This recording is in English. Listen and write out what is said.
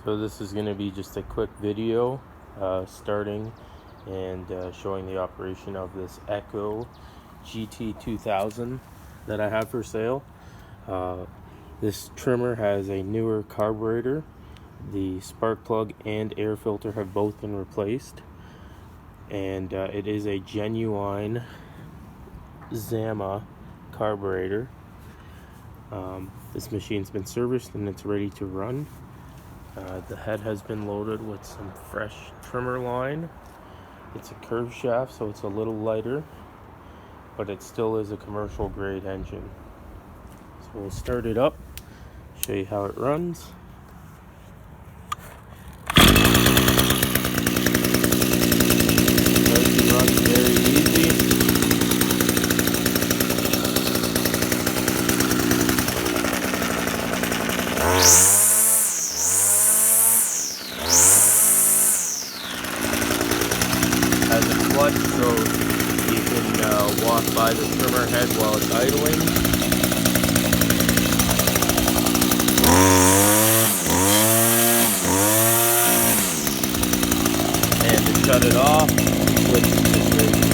So this is going to be just a quick video starting and showing the operation of this Echo GT2000 that I have for sale. This trimmer has a newer carburetor. The spark plug and air filter have both been replaced, and it is a genuine Zama carburetor. This machine's been serviced and it's ready to run. The head has been loaded with some fresh trimmer line. It's a curved shaft, so it's a little lighter, but it still is a commercial grade engine. So we'll start it up, show you how it runs. It runs very easy. Has a clutch, so you can walk by the trimmer head while it's idling. And to shut it off, switch to straight